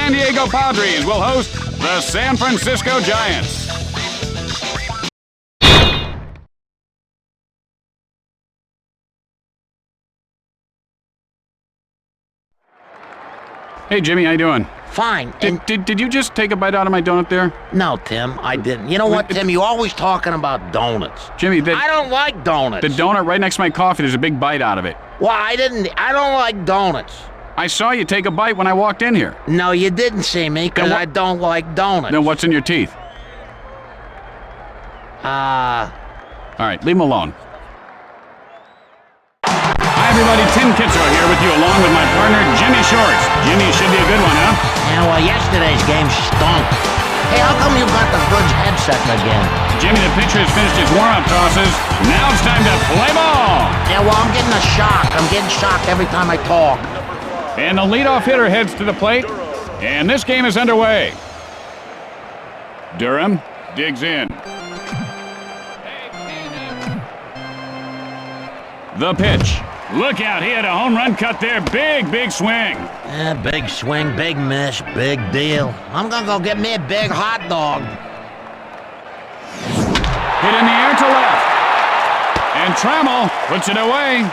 San Diego Padres will host the San Francisco Giants. Hey, Jimmy, how you doing? Fine. Did you just take a bite out of my donut there? No, Tim, I didn't. You know what, Tim? You're always talking about donuts. Jimmy, I don't like donuts. The donut right next to my coffee, there's a big bite out of it. Well, I don't like donuts. I saw you take a bite when I walked in here. No, you didn't see me, because I don't like donuts. Then what's in your teeth? All right, leave them alone. Hi, everybody. Tim Kitzer here with you, along with my partner, Jimmy Shorts. Jimmy, should be a good one, huh? Yeah, well, yesterday's game stunk. Hey, how come you got the Goods headset again? Jimmy, the pitcher has finished his warm-up tosses. Now it's time to play ball. Yeah, well, I'm getting a shock. I'm getting shocked every time I talk. And the leadoff hitter heads to the plate, and this game is underway. Durham digs in. The pitch. Look out, he had a home run cut there. Big swing. Yeah, big swing, big miss, big deal. I'm gonna go get me a big hot dog. Hit in the air to left. And Trammell puts it away.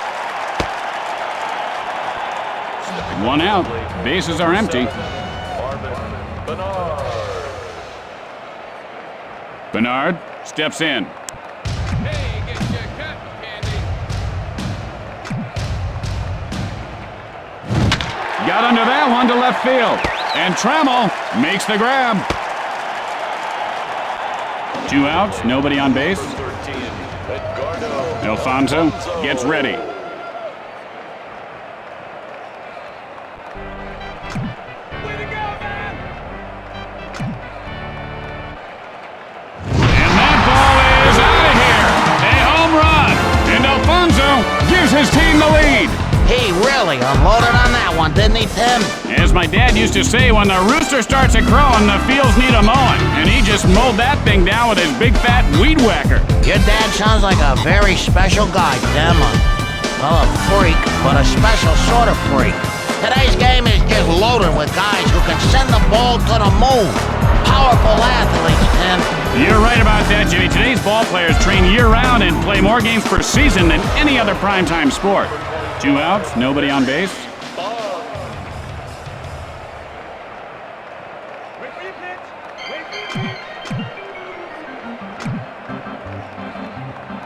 One out. Bases are empty. Bernard steps in. Got under that one to left field. And Trammell makes the grab. 2 outs, nobody on base. Alfonso gets ready. And that ball is out of here. A home run. And Alfonso gives his team the lead. He really unloaded on that one, didn't he, Tim? As my dad used to say, when the rooster starts a-crowing, the fields need a mowing. And he just mowed that thing down with his big fat weed whacker. Your dad sounds like a very special guy, Tim. Well, a freak, but a special sort of freak. Today's game is just loaded with guys who can send the ball to the moon. Powerful athletes, Tim. You're right about that, Jimmy. Today's ball players train year-round and play more games per season than any other primetime sport. 2 outs, nobody on base.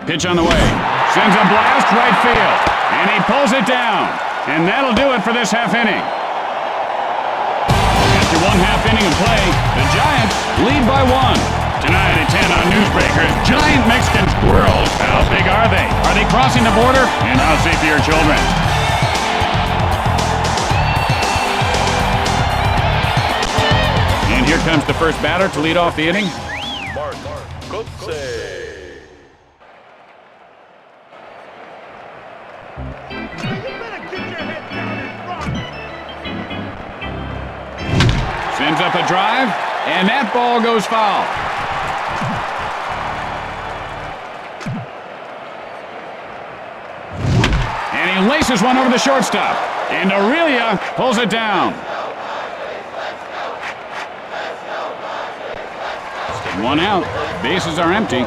Pitch on the way. Sends a blast right field. And he pulls it down. And that'll do it for this half inning. After 1 half inning of play, the Giants lead by 1. Tonight at 10 on Newsbreakers, giant Mexican squirrels. How big are they? Are they crossing the border? And how safe are your children? And here comes the first batter to lead off the inning. Sends up a drive, and that ball goes foul. And he laces one over the shortstop. And Aurelia pulls it down. 1 out. Bases are empty.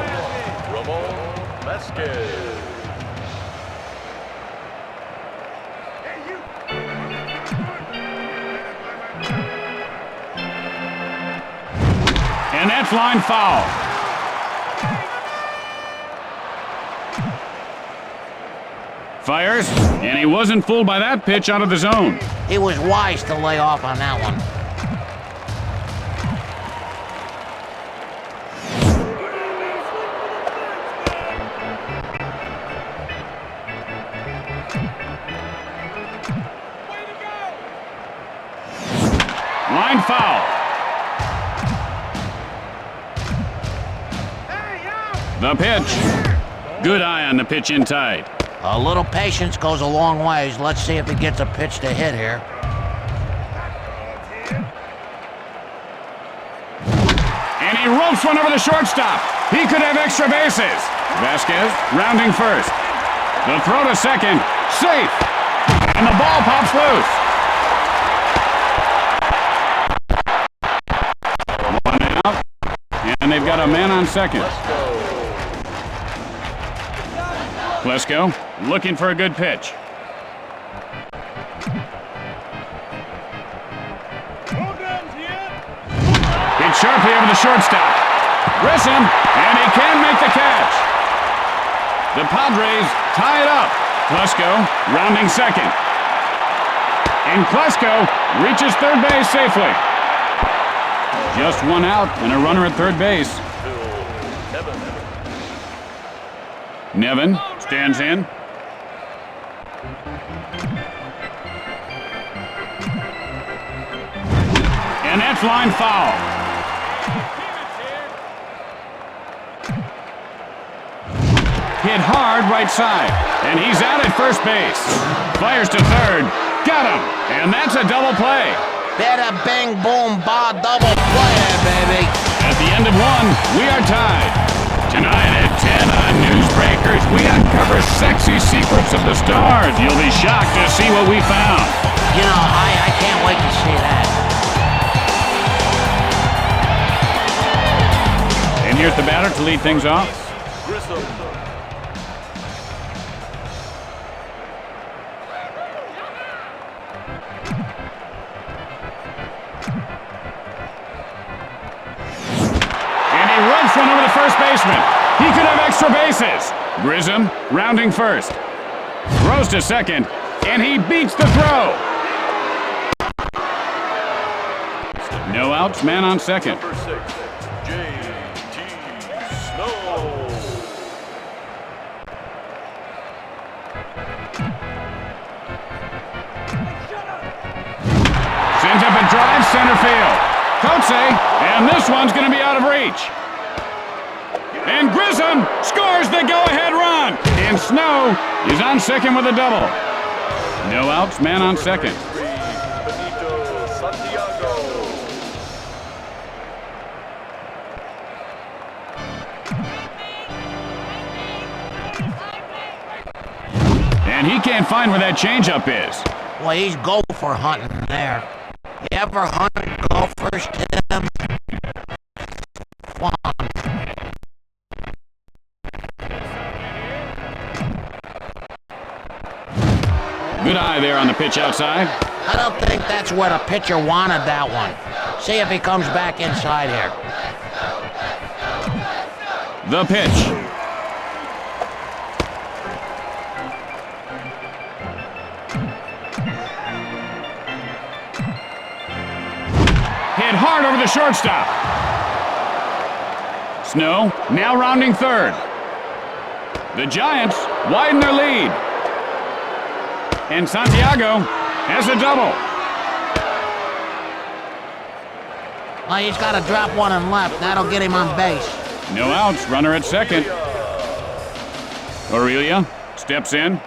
And that's line foul. Fires, and he wasn't fooled by that pitch out of the zone. He was wise to lay off on that one. Line foul. The pitch. Good eye on the pitch inside. A little patience goes a long ways. Let's see if he gets a pitch to hit here. And he ropes one over the shortstop. He could have extra bases. Vasquez rounding first. The throw to second. Safe. And the ball pops loose. they've got a man on second. Klesko looking for a good pitch. Hit sharply over the shortstop. Grissom, and he can make the catch. The Padres tie it up. Klesko rounding second. And Klesko reaches third base safely. Just one out and a runner at third base. Nevin stands in. And that's line foul. Hit hard right side. And he's out at first base. Fires to third. Got him. And that's a double play. Bada bing boom ba double play there, baby. At the end of one, we are tied. Tonight at 10 on Newsbreakers, we uncover sexy secrets of the stars. You'll be shocked to see what we found. You know, I can't wait to see that. And here's the batter to lead things off. One over the first baseman. He could have extra bases. Grissom rounding first. Throws to second, and he beats the throw. No outs, man on second. Number 6, J.T. Snow. Sends up a drive center field. Kotze, and this one's going to be out of reach. And Grissom scores the go-ahead run. And Snow is on second with a double. No outs, man on second. And he can't find where that changeup is. Well, he's gopher hunting there. You ever hunt gophers, Tim? Come on. Good eye there on the pitch outside. I don't think that's where the pitcher wanted that one. See if he comes back inside here. The pitch. Hit hard over the shortstop. Snow now rounding third. The Giants widen their lead. And Santiago has a double. Well, he's got to drop one and left. That'll get him on base. No outs, runner at second. Aurelia steps in.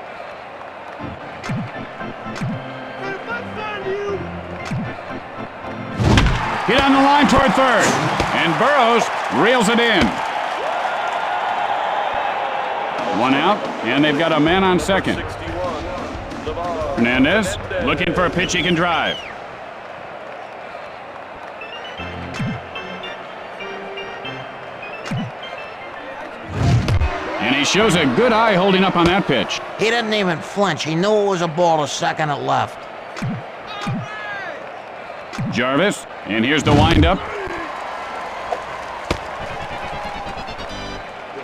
Hit on the line toward third. And Burrows reels it in. One out, and they've got a man on second. Hernandez looking for a pitch he can drive. And he shows a good eye holding up on that pitch. He didn't even flinch. He knew it was a ball to second at left. Jarvis, and here's the windup.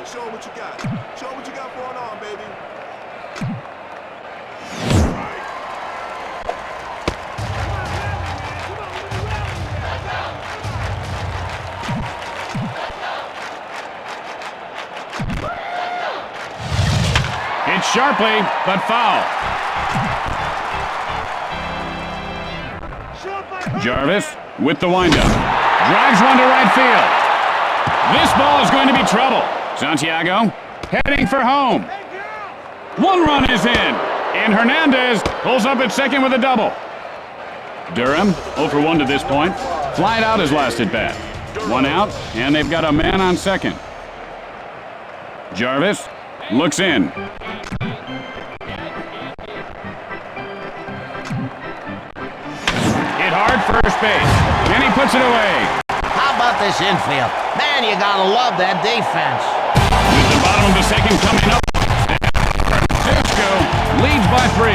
Show him what you got. Show him what you got going on, baby. Hit sharply, but foul. Jarvis with the windup. Drives one to right field. This ball is going to be trouble. Santiago heading for home. One run is in. And Hernandez pulls up at second with a double. Durham 0 for 1 to this point. Flied out his last at bat. One out, and they've got a man on second. Jarvis looks in. Hard first base, and he puts it away. How about this infield? Man, you gotta love that defense. With the bottom of the second coming up, Francisco leads by 3.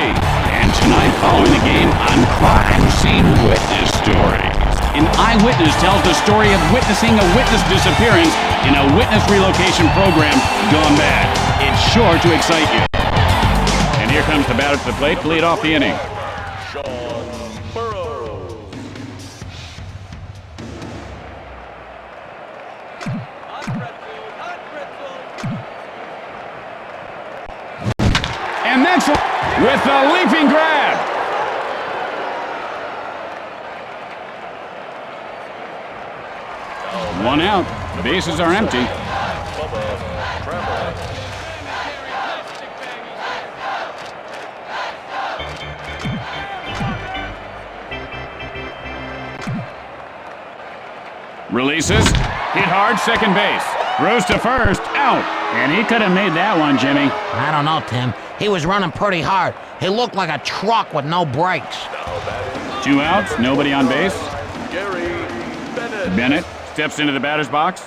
And tonight, following the game, on Crime Scene Witness Stories. An eyewitness tells the story of witnessing a witness disappearance in a witness relocation program gone bad. It's sure to excite you. And here comes the batter to the plate to lead off the inning. And that's with the leaping grab. One out. Bases are empty. Releases. Hit hard, second base. Throws to first. Out. And he could have made that one, Jimmy. I don't know, Tim. He was running pretty hard. He looked like a truck with no brakes. 2 outs, nobody on base. Bennett steps into the batter's box.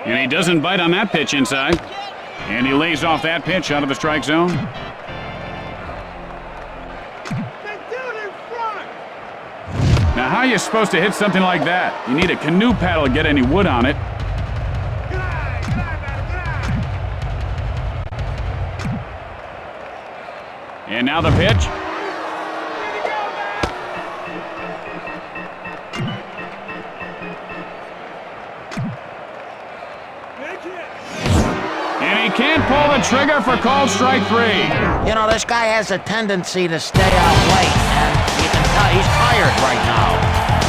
And he doesn't bite on that pitch inside. And he lays off that pitch out of the strike zone. Now, how are you supposed to hit something like that? You need a canoe paddle to get any wood on it. And now the pitch. And he can't pull the trigger for called strike 3. You know, this guy has a tendency to stay out late, and you can tell he's tired right now.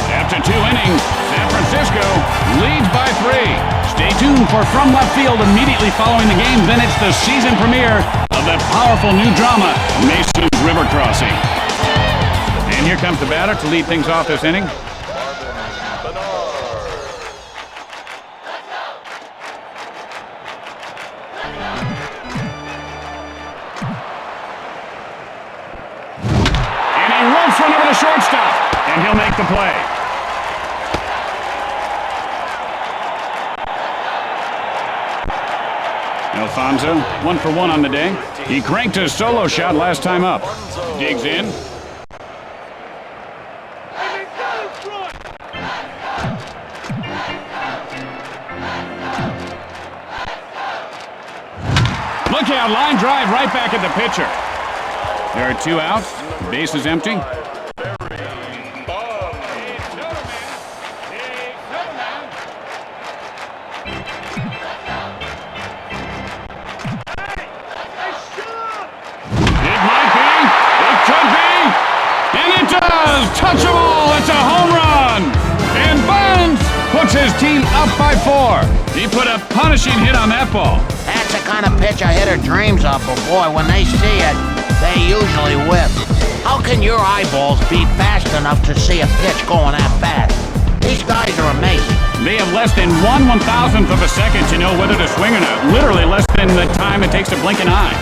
After 2 innings, San Francisco leads by 3. Stay tuned for From Left Field immediately following the game. Then it's the season premiere of that powerful new drama, Mason's River Crossing. And here comes the batter to lead things off this inning. And he ropes one over the shortstop, and he'll make the play. Alfonso, 1 for 1 on the day. He cranked his solo shot last time up. Digs in. Look out, line drive right back at the pitcher. There are 2 outs. Base is empty. Touch them all, it's a home run! And Bonds puts his team up by 4. He put a punishing hit on that ball. That's the kind of pitch a hitter dreams of, but boy, when they see it, they usually whip. How can your eyeballs be fast enough to see a pitch going that fast? These guys are amazing. They have less than 1/1000th of a second to know whether to swing or not. Literally less than the time it takes to blink an eye.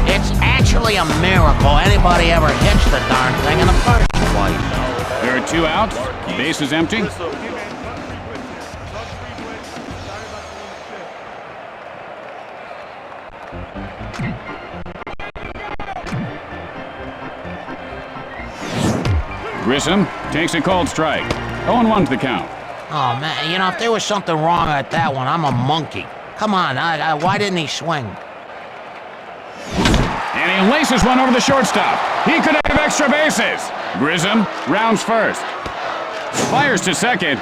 It's actually a miracle anybody ever hits the darn thing in the first place. There are 2 outs. Base is empty. Grissom takes a called strike. 0-1's the count. Oh, man, you know, if there was something wrong at that one, I'm a monkey. Come on, why didn't he swing? And he laces one over the shortstop. He could have extra bases. Grissom rounds first. Fires to second.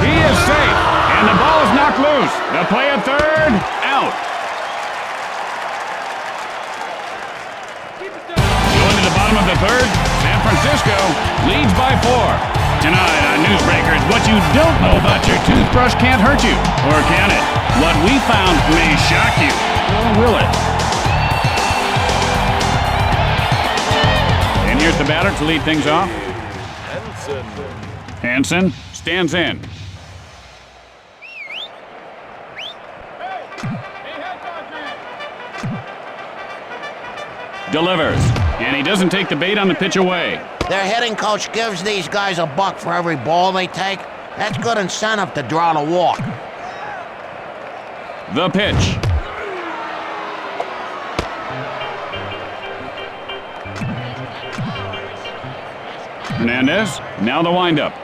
He is safe. And the ball is knocked loose. The play at third. Out. Going to the bottom of the third, San Francisco leads by 4. Tonight on Newsbreakers, what you don't know about your toothbrush can't hurt you. Or can it? What we found may shock you. Or will it? And here's the batter to lead things off. Hansen stands in. delivers. And he doesn't take the bait on the pitch away. Their hitting coach gives these guys $1 for every ball they take. That's good incentive to draw the walk. The pitch. Hernandez, now the windup.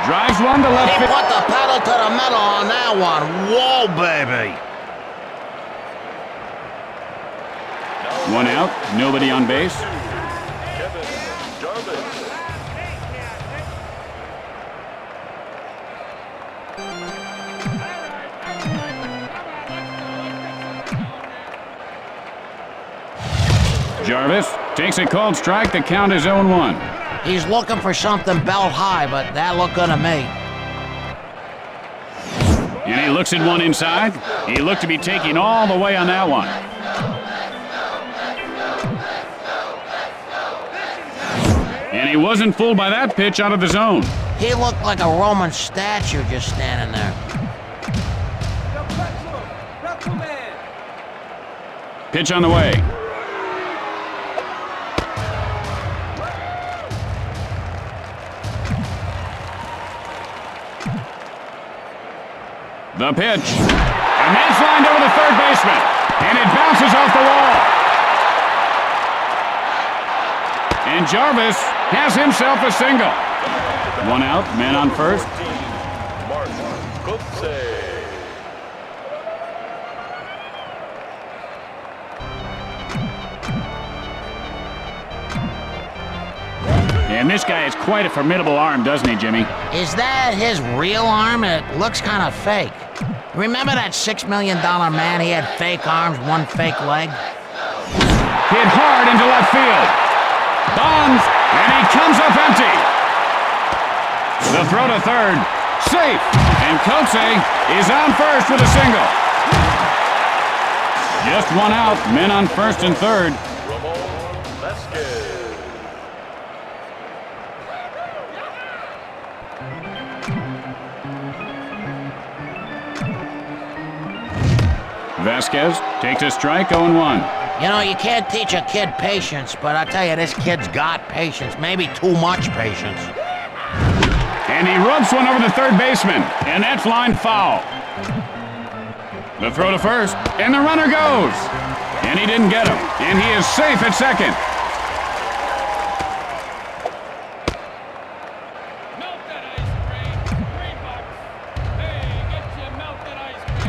Drives one to left He field. put the pedal to the metal on that one. Whoa, baby. One out, nobody on base. Kevin Jarvis. Jarvis takes a called strike. The count is 0-1. He's looking for something belt high, but that looked good to me. And he looks at one inside. He looked to be taking all the way on that one. And he wasn't fooled by that pitch out of the zone. He looked like a Roman statue just standing there. Pitch on the way. The pitch. And that's lined over the third baseman. And it bounces off the wall. And Jarvis has himself a single. One out, man on first. Mark Kotsay. And this guy has quite a formidable arm, doesn't he, Jimmy? Is that his real arm? It looks kind of fake. Remember that $6 million man? He had fake arms, one fake leg. Hit hard into left field. Bonds, and he comes up empty. The throw to third, safe. And Kotsay is on first with a single. Just one out, men on first and third. Ramon Vasquez. Vasquez takes a strike, 0-1. You know, you can't teach a kid patience, but I tell you, this kid's got patience. Maybe too much patience. And he rubs one over the third baseman, and that's line foul. The throw to first, and the runner goes. And he didn't get him, and he is safe at second.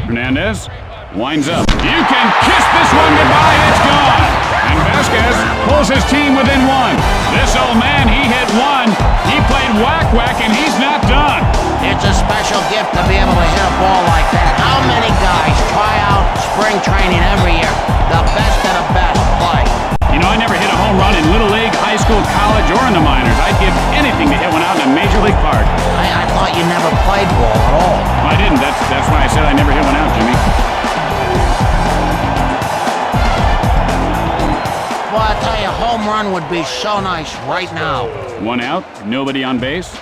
Hernandez winds up. You can kiss this one goodbye, and it's gone. And Vasquez pulls his team within one. This old man, he hit one. He played whack-whack, and he's not done. It's a special gift to be able to hit a ball like that. How many guys try out spring training every year? The best of the best play. You know, I never hit a home run in Little League, high school, college, or in the minors. I'd give anything to hit one out in a Major League Park. I thought you never played ball at all. I didn't. That's why I said I never hit one out, Jimmy. Well, I tell you, home run would be so nice right now. One out, nobody on base.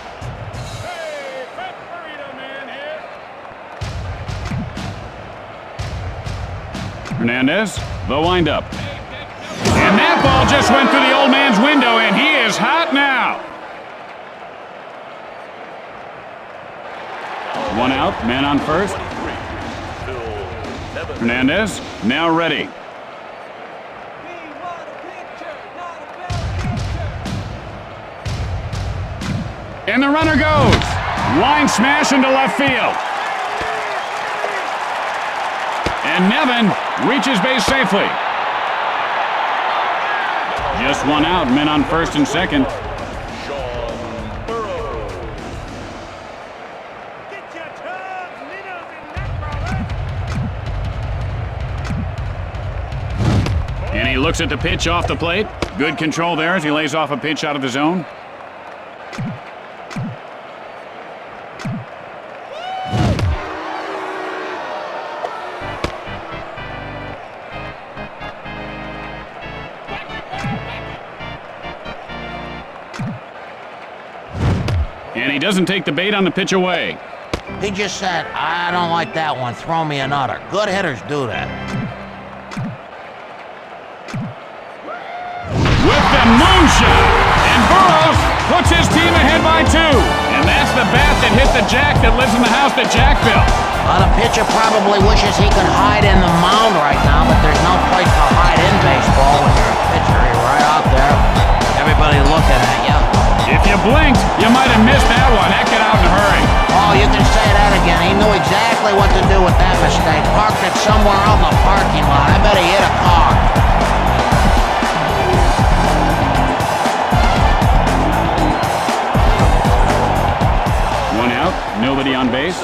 Hernandez, the windup. And that ball just went through the old man's window, and he is hot now. One out, man on first. Hernandez, now ready. And the runner goes. Line smash into left field. And Nevin reaches base safely. Just one out, men on first and second. And he looks at the pitch off the plate. Good control there as he lays off a pitch out of the zone. And he doesn't take the bait on the pitch away. He just said, I don't like that one, throw me another. Good hitters do that. Burroughs puts his team ahead by 2. And that's the bat that hit the Jack that lives in the house that Jack built. The pitcher probably wishes he could hide in the mound right now, but there's no place to hide in baseball when you're a pitcher. You're right out there. Everybody looking at you. If you blinked, you might have missed that one. Heck, get out in a hurry. Oh, you can say that again. He knew exactly what to do with that mistake. Parked it somewhere out in the parking lot. I bet he hit a car. One out, nobody on base.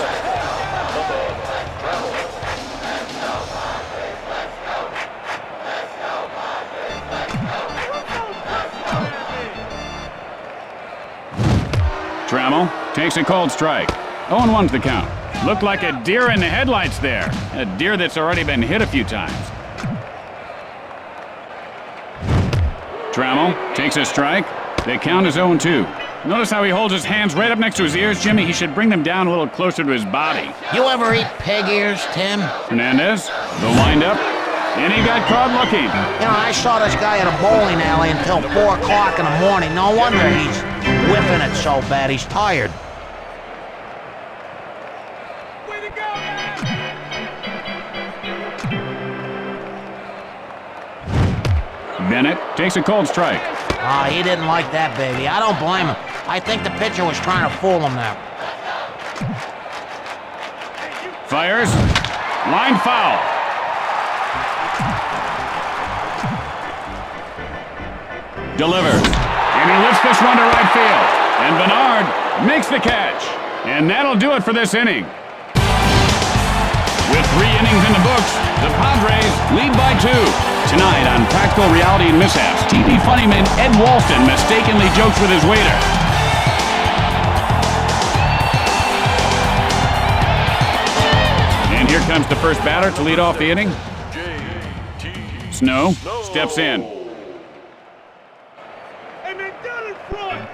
Trammell takes a cold strike. 0-1's the count. Looked like a deer in the headlights there. A deer that's already been hit a few times. Trammell takes a strike. The count is 0-2. Notice how he holds his hands right up next to his ears, Jimmy? He should bring them down a little closer to his body. You ever eat pig ears, Tim? Hernandez, the windup, and he got caught looking. You know, I saw this guy at a bowling alley until 4 o'clock in the morning. No wonder he's whipping it so bad. He's tired. Way to go, man! Bennett takes a cold strike. He didn't like that, baby. I don't blame him. I think the pitcher was trying to fool him there. Fires. Line foul. Delivers. And he lifts this one to right field. And Bernard makes the catch. And that'll do it for this inning. With 3 innings in the books, the Padres lead by 2. Tonight on Practical Reality and Mishaps, TV funnyman Ed Walston mistakenly jokes with his waiter. And here comes the first batter to lead off the inning. Snow steps in. Hey, man, down in front!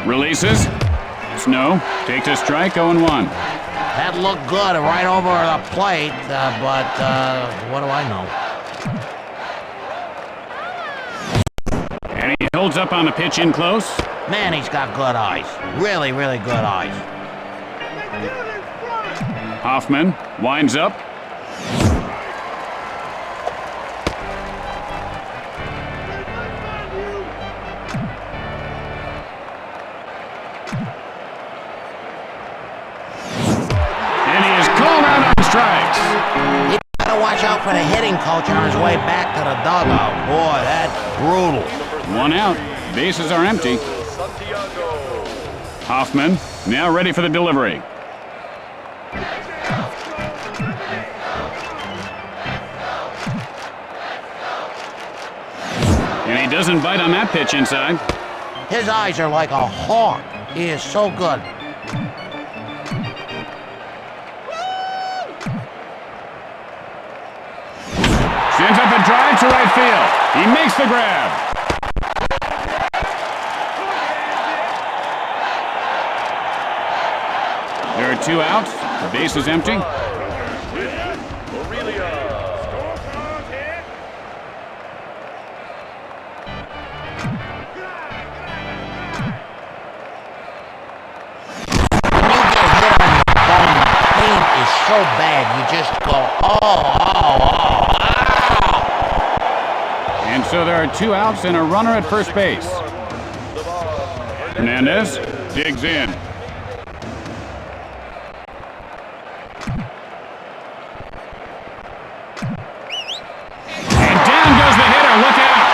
Releases. Snow takes a strike, 0-1. That looked good right over the plate, but what do I know? And he holds up on the pitch in close. Man, he's got good eyes. Really, really good eyes. Man, down in front! Hoffman winds up. And he is called out on strikes. He gotta watch out for the hitting coach on his way back to the dugout. Boy, that's brutal. 1 out. Bases are empty. Santiago. Hoffman now ready for the delivery. And he doesn't bite on that pitch inside. His eyes are like a hawk. He is so good. Sends up a drive to right field. He makes the grab. There are 2 outs. The base is empty. So bad, you just go, oh. And so there are 2 outs and a runner at first base. Hernandez digs in. And down goes the hitter. Look out.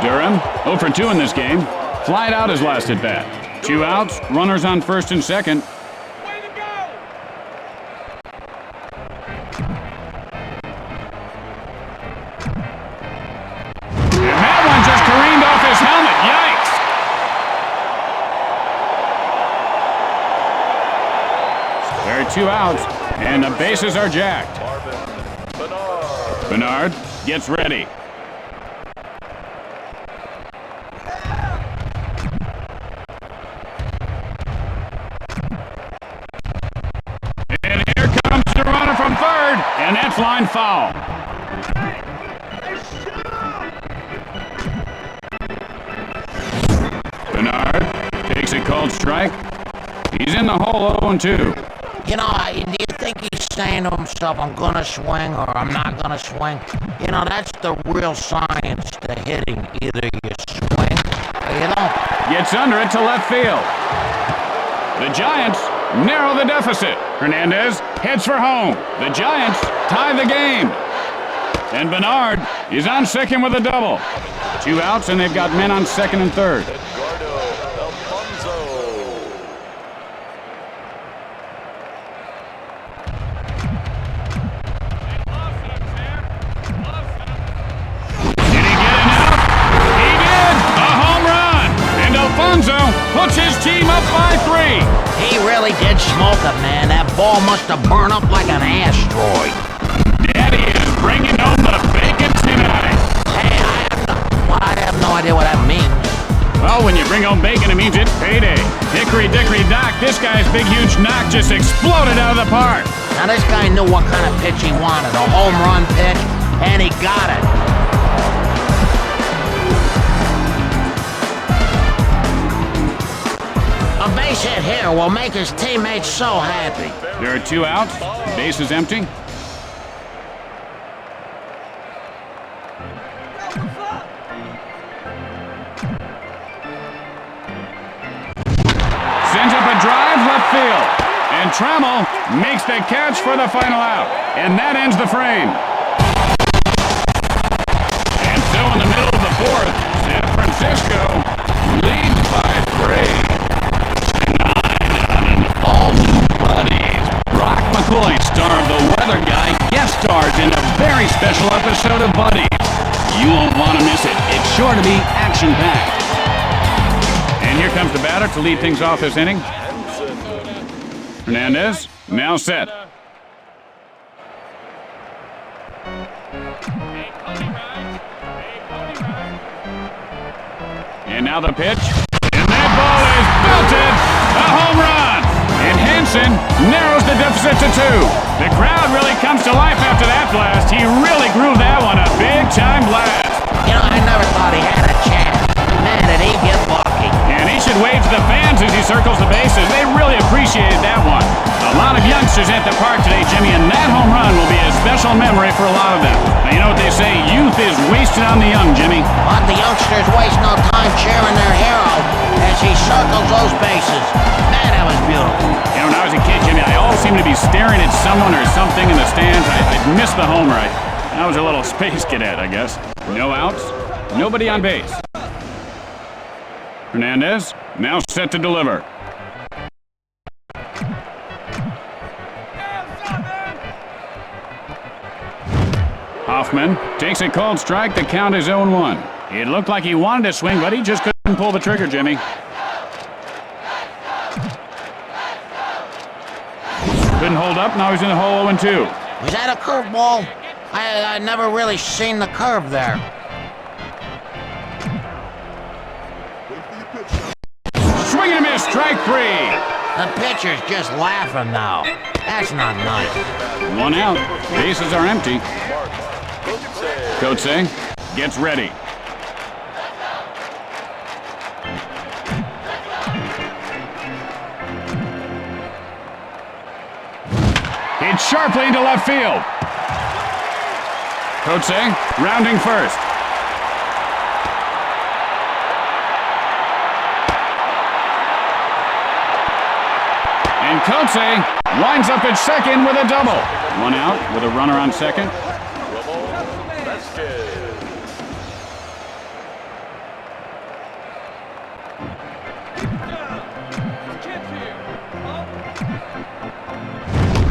Durham 0 for 2 in this game. Flied out his last at bat. 2 outs, runners on first and second. Way to go! And that one just careened off his helmet. Yikes! There are 2 outs, and the bases are jacked. Bernard gets ready. and foul. Bernard takes a cold strike. He's in the hole 0-2. You know, do you think he's saying to himself, I'm gonna swing or I'm not gonna swing? You know, that's the real science to hitting. Either you swing or you don't. Gets under it to left field. The Giants narrow the deficit. Hernandez heads for home. The Giants tie the game. And Bernard is on second with a double. 2 outs, and they've got men on second and third. Puts his team up by 3. He really did smoke it, man. That ball must have burned up like an asteroid. Daddy is bringing home the bacon tonight. Hey, I have no idea what that means. Well, when you bring home bacon, it means it's payday. Hickory dickory dock, this guy's big huge knock just exploded out of the park. Now this guy knew what kind of pitch he wanted, a home run pitch, and he got it. A base hit here will make his teammates so happy. There are 2 outs. The base is empty. Sends up a drive left field. And Trammell makes the catch for the final out. And that ends the frame. And so in the middle of the 4th, San Francisco leads by 3. Brock McCoy, star of The Weather Guy, guest stars in a very special episode of Buddies. You won't want to miss it. It's sure to be action-packed. And here comes the batter to lead things off this inning. Hernandez, now set. And now the pitch. And that ball is belted! A home run! And Hansen narrows the deficit to 2. The crowd really comes to life after that blast. He really grooved that one, a big-time blast. You know, I never thought he had a chance. Man, did he get lucky. And he should wave to the fans as he circles the bases. They really appreciated that one. A lot of youngsters at the park today, Jimmy, and that home run will be a special memory for a lot of them. Now, you know what they say, youth is wasted on the young, Jimmy. But the youngsters waste no time cheering their hero as he circles those bases. Man, that was beautiful. You know, when I was a kid, Jimmy, I always seemed to be staring at someone or something in the stands. I'd miss the homer. I was a little space cadet, I guess. No outs, nobody on base. Hernandez, now set to deliver. Hoffman takes a cold strike. The count is 0-1. It looked like he wanted to swing, but he just couldn't pull the trigger, Jimmy. Couldn't hold up. Now he's in the hole 0-2. Was that a curveball? I never really seen the curve there. Swing and a miss. Strike 3. The pitcher's just laughing now. That's not nice. 1 out. Bases are empty. Kotze gets ready. Hit sharply into left field. Kotze rounding first. And Kotze winds up at second with a double. 1 out with a runner on second.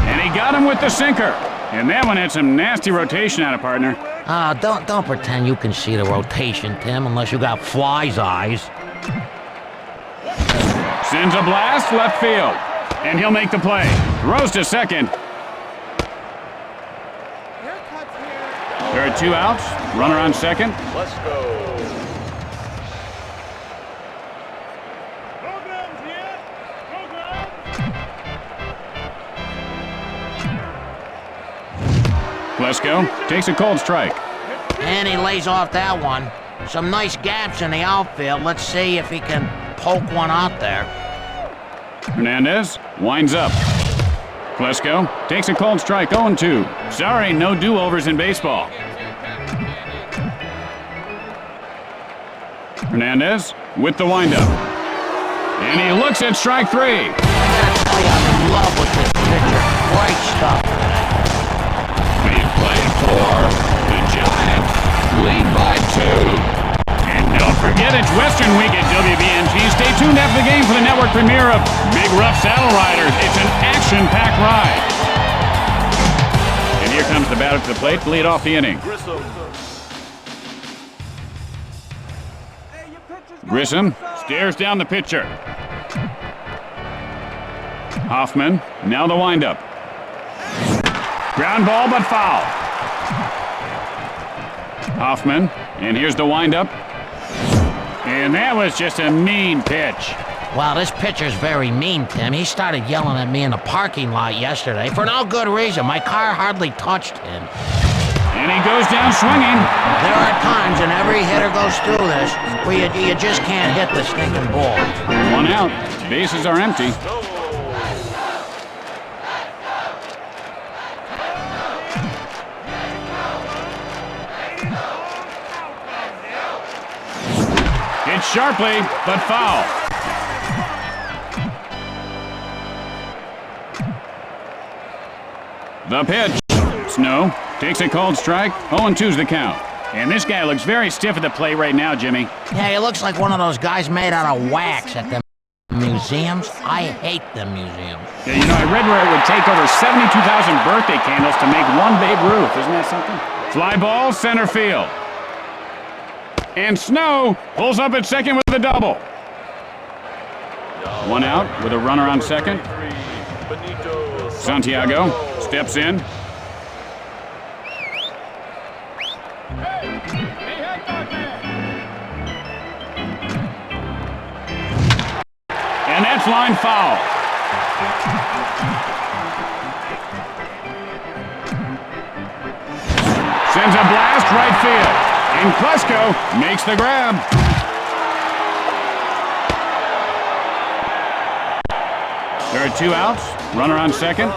And he got him with the sinker. And that one had some nasty rotation out of partner. Don't pretend you can see the rotation, Tim, unless you got fly's eyes. Sends a blast left field. And he'll make the play. Throws to second. There are 2 outs. Runner on second. Let's go. Klesko takes a cold strike. And he lays off that one. Some nice gaps in the outfield. Let's see if he can poke one out there. Hernandez winds up. Klesko takes a cold strike, 0-2. Sorry, no do-overs in baseball. Hernandez with the windup. And he looks at strike 3. I gotta tell you, I'm in love with this pitcher. Great stuff today. We played for the Giants. Lead by 2. And don't forget it's Western Week at WBNG. Stay tuned after the game for the network premiere of Big Rough Saddle Riders. It's an action-packed ride. And here comes the batter to the plate to lead off the inning. Grissom stares down the pitcher. Hoffman, now the windup. Ground ball, but foul. Hoffman, and here's the windup. And that was just a mean pitch. Wow, this pitcher's very mean, Tim. He started yelling at me in the parking lot yesterday for no good reason. My car hardly touched him. And he goes down swinging. There are times, and every hitter goes through this, where you just can't hit the stinking ball. 1 out. Bases are empty. Hit sharply, but foul. The pitch. Snow takes a cold strike. 0-2's the count. And this guy looks very stiff at the plate right now, Jimmy. Yeah, he looks like one of those guys made out of wax at the museums. I hate them museums. Yeah, you know, I read where it would take over 72,000 birthday candles to make one Babe Ruth. Isn't that something? Fly ball, center field. And Snow pulls up at second with a double. 1 out with a runner on second. Santiago steps in. And that's line foul. Sends a blast right field. And Klesko makes the grab. There are 2 outs. Runner on second.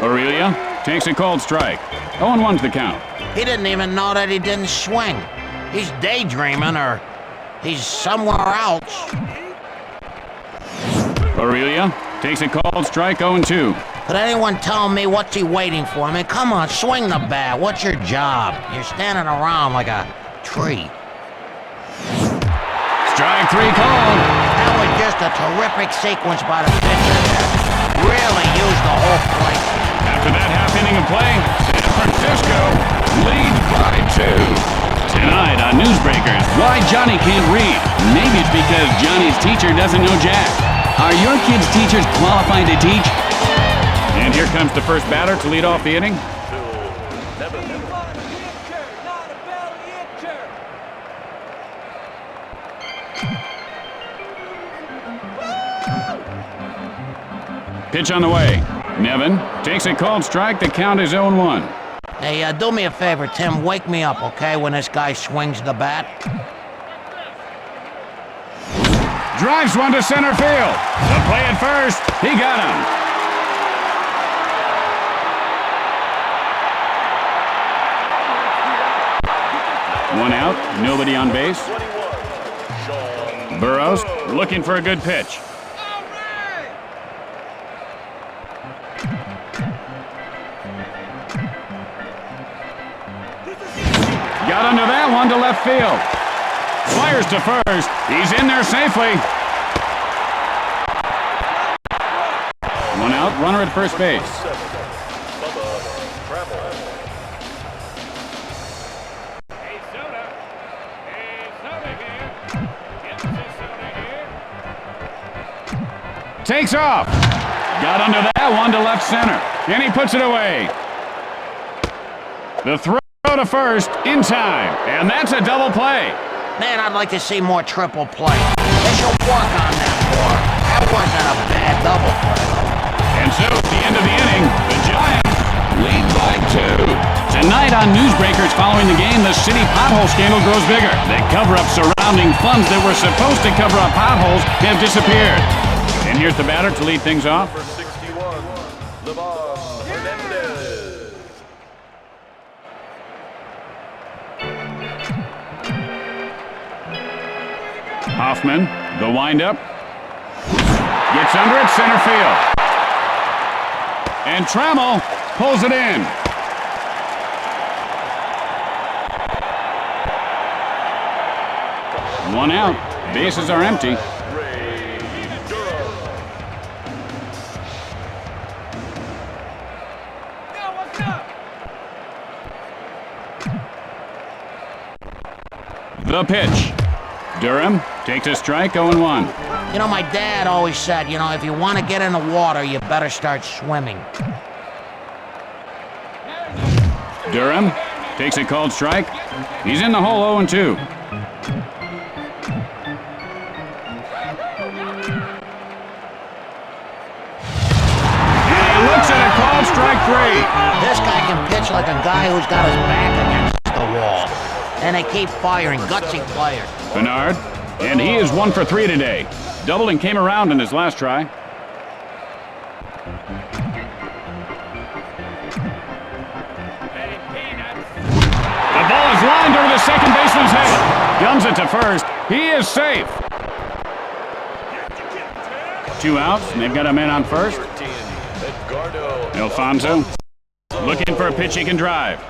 Aurelia takes a cold strike. 0-1's the count. He didn't even know that he didn't swing. He's daydreaming, or he's somewhere else. Aurelia takes a cold strike, 0-2. Could anyone tell me what's he waiting for? I mean, come on, swing the bat. What's your job? You're standing around like a tree. Strike 3 called. That was just a terrific sequence by the pitcher there. Really used the whole plate. After that half inning of play, San Francisco leads by 2. Tonight on Newsbreakers, why Johnny can't read. Maybe it's because Johnny's teacher doesn't know Jack. Are your kids' teachers qualified to teach? And here comes the first batter to lead off the inning. Pitch on the way. Nevin takes a cold strike. The count is 0-1. Hey, do me a favor, Tim. Wake me up, okay, when this guy swings the bat? Drives one to center field. The play at first. He got him. One out. Nobody on base. Burrows looking for a good pitch. Got under that one to left field. Fires to first. He's in there safely. 1 out, runner at first base. Takes off. Got under that one to left center. And he puts it away. The throw to first in time. And that's a double play. Man, I'd like to see more triple play. They should work on that more. That wasn't a bad double play. And so, at the end of the inning, the Giants lead by 2. Tonight on Newsbreakers following the game, the city pothole scandal grows bigger. The cover-up surrounding funds that were supposed to cover up potholes have disappeared. And here's the batter to lead things off. Number 61, Hernandez. Hoffman, the windup. Gets under it, center field. And Trammell pulls it in. One out. Bases are empty. The pitch. Durham takes a strike, 0-1. You know, my dad always said, if you want to get in the water, you better start swimming. Durham takes a called strike. He's in the hole, 0-2. And he looks at a called strike 3. This guy can pitch like a guy who's got his back against the wall. And they keep firing, gutsy players. Bernard, and he is 1 for 3 today. Doubled and came around in his last try. The ball is lined over the second baseman's head. Guns it to first. He is safe. 2 outs, and they've got a man on first. Alfonso looking for a pitch he can drive.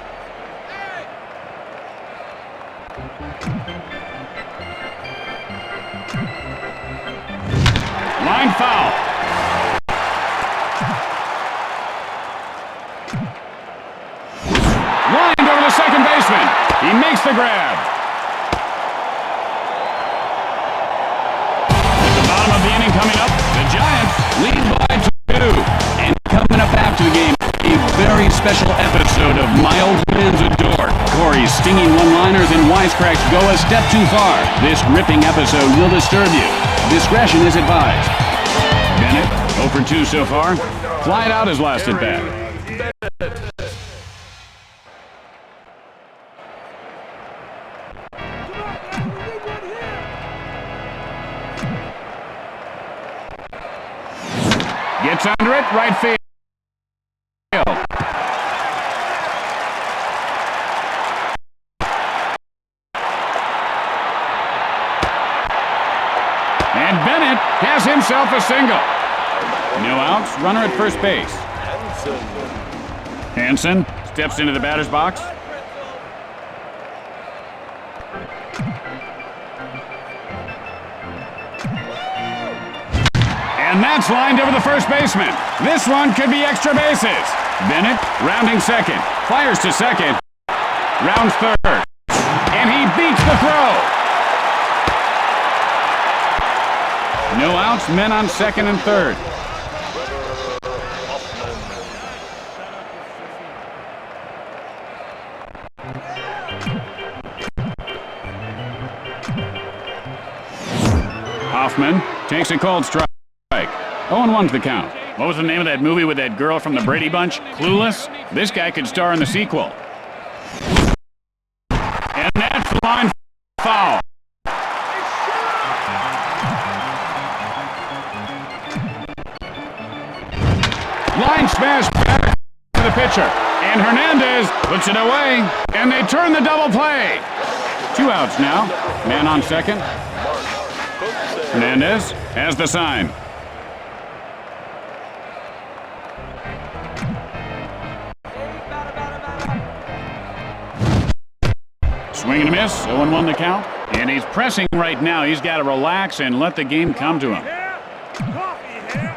Line foul. Lined over the second baseman. He makes the grab. At the bottom of the inning coming up, the Giants lead by 2. And coming up after the game, a very special episode of My Old Man's Adore. Corey's stinging one-liners and wisecracks go a step too far. This gripping episode will disturb you. Discretion is advised. Bennett, 0 for 2 so far. Flied out his last at bat. Gets under it, right field. And Bennett has himself a single. No outs, runner at first base. Hansen steps into the batter's box. And that's lined over the first baseman. This one could be extra bases. Bennett rounding second. Fires to second. Rounds third. And he beats the throw. No outs, men on second and third. Hoffman takes a cold strike. 0-1's the count. What was the name of that movie with that girl from the Brady Bunch? Clueless? This guy could star in the sequel. And that's line foul. Line smash back to the pitcher. And Hernandez puts it away. And they turn the double play. 2 outs now. Man on second. Hernandez has the sign. Swing and a miss, 0-1 the count. And he's pressing right now. He's got to relax and let the game come to him. Coffee here.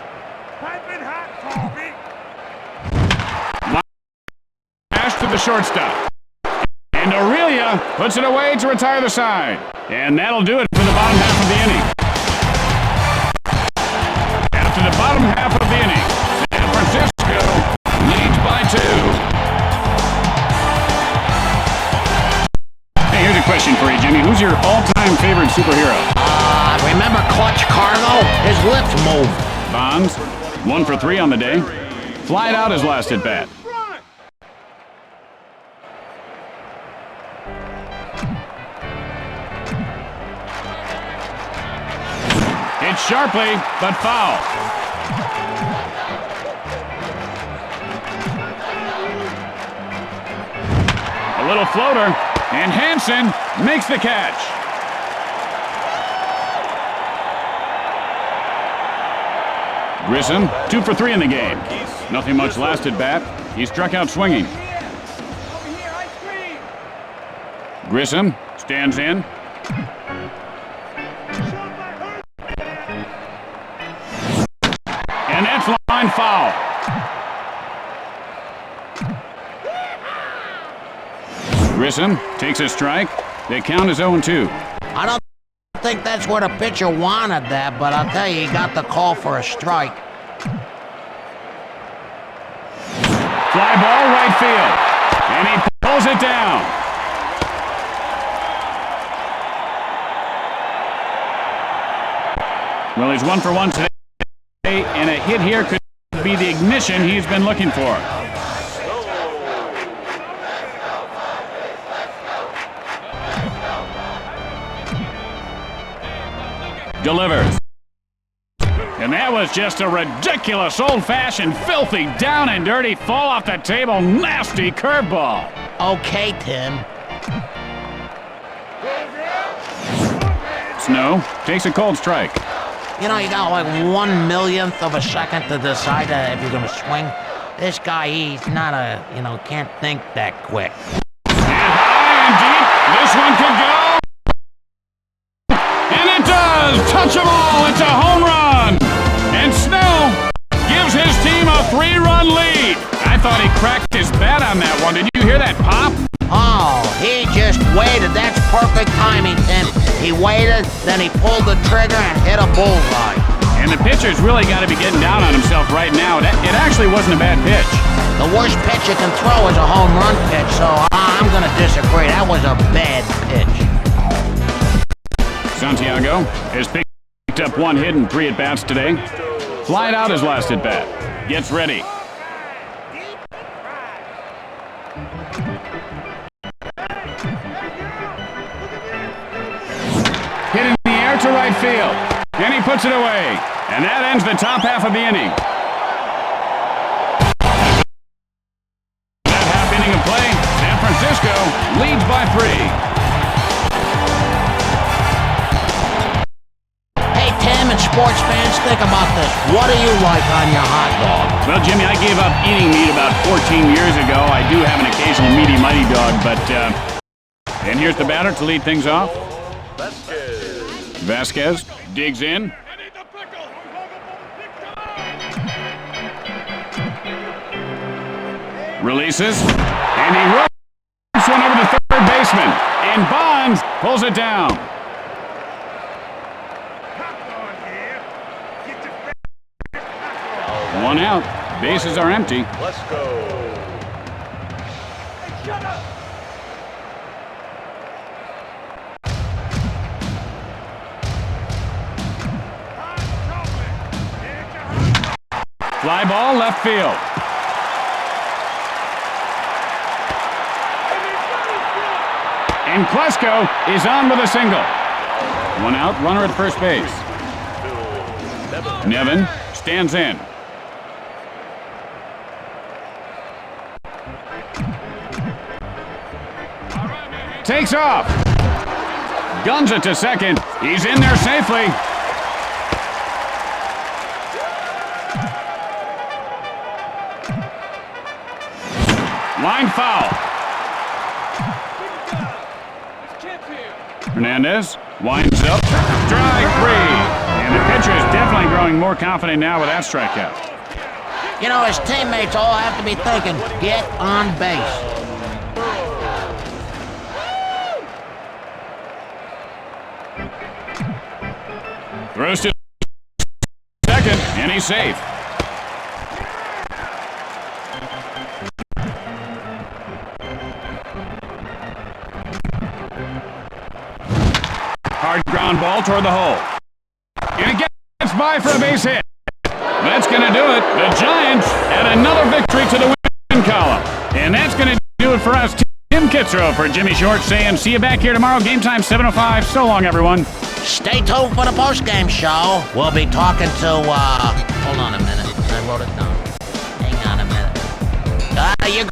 Piping hot coffee. Pass to the shortstop. And Aurelia puts it away to retire the side. And that'll do it for the bottom half of the inning. After the bottom half of the inning, San Francisco leads by 2. Hey, here's a question for you, Jimmy. Who's your all-time favorite superhero? Remember Clutch Cargo? His lips move. Bonds, 1 for 3 on the day. Flied out his last at bat. Hit sharply, but foul. A little floater, and Hansen makes the catch. Grissom, 2 for 3 in the game. Nothing much last at bat. He struck out swinging. Grissom stands in. And that's line foul. Grissom takes a strike. They count as 0-2. I don't think that's where the pitcher wanted that, but I'll tell you, he got the call for a strike. Fly ball right field. And he pulls it down. Well, he's 1 for 1 today, and a hit here could be the ignition he's been looking for. Delivers. And that was just a ridiculous, old-fashioned, filthy, down and dirty, fall off the table, nasty curveball. Okay, Tim. Snow takes a cold strike. You know, you got like 1/1,000,000th of a second to decide if you're gonna swing. This guy, he's not can't think that quick. And high and deep, this one could go. And it does! Touch them all, it's a home run! And Snow gives his team a 3-run lead. I thought he cracked his bat on that one. Did you hear that pop? Oh, he just waited. That's perfect timing, Tim. He waited, then he pulled the trigger and hit a bullseye. And the pitcher's really got to be getting down on himself right now. It actually wasn't a bad pitch. The worst pitch you can throw is a home run pitch, so I'm going to disagree. That was a bad pitch. Santiago has picked up 1 hit and 3 at-bats today. Flied out his last at-bat. Gets ready. Hit in the air to right field. And he puts it away. And that ends the top half of the inning. That half inning of play, San Francisco leads by 3. Tim and sports fans, think about this. What do you like on your hot dog? Well, Jimmy, I gave up eating meat about 14 years ago. I do have an occasional meaty mighty dog, but and here's the batter to lead things off. Vasquez digs in. Releases, and he ropes one over to third baseman, and Bonds pulls it down. One out. Bases are empty. Let's go. Shut up! Fly ball left field. And Klesko is on with a single. 1 out, runner at first base. Nevin stands in. Takes off. Guns it to second. He's in there safely. Line foul. Hernandez winds up. Strike 3. And the pitcher is definitely growing more confident now with that strikeout. You know, his teammates all have to be thinking, get on base. Throws to second, and he's safe. ground ball toward the hole. And it gets by for a base hit. That's going to do it. The Giants add another victory to the win column. And that's going to do it for us. Tim Kitzrow for Jimmy Short saying, see you back here tomorrow. Game time 7:05. So long, everyone. Stay tuned for the post-game show. We'll be talking to, hold on a minute. I wrote it down. Hang on a minute. You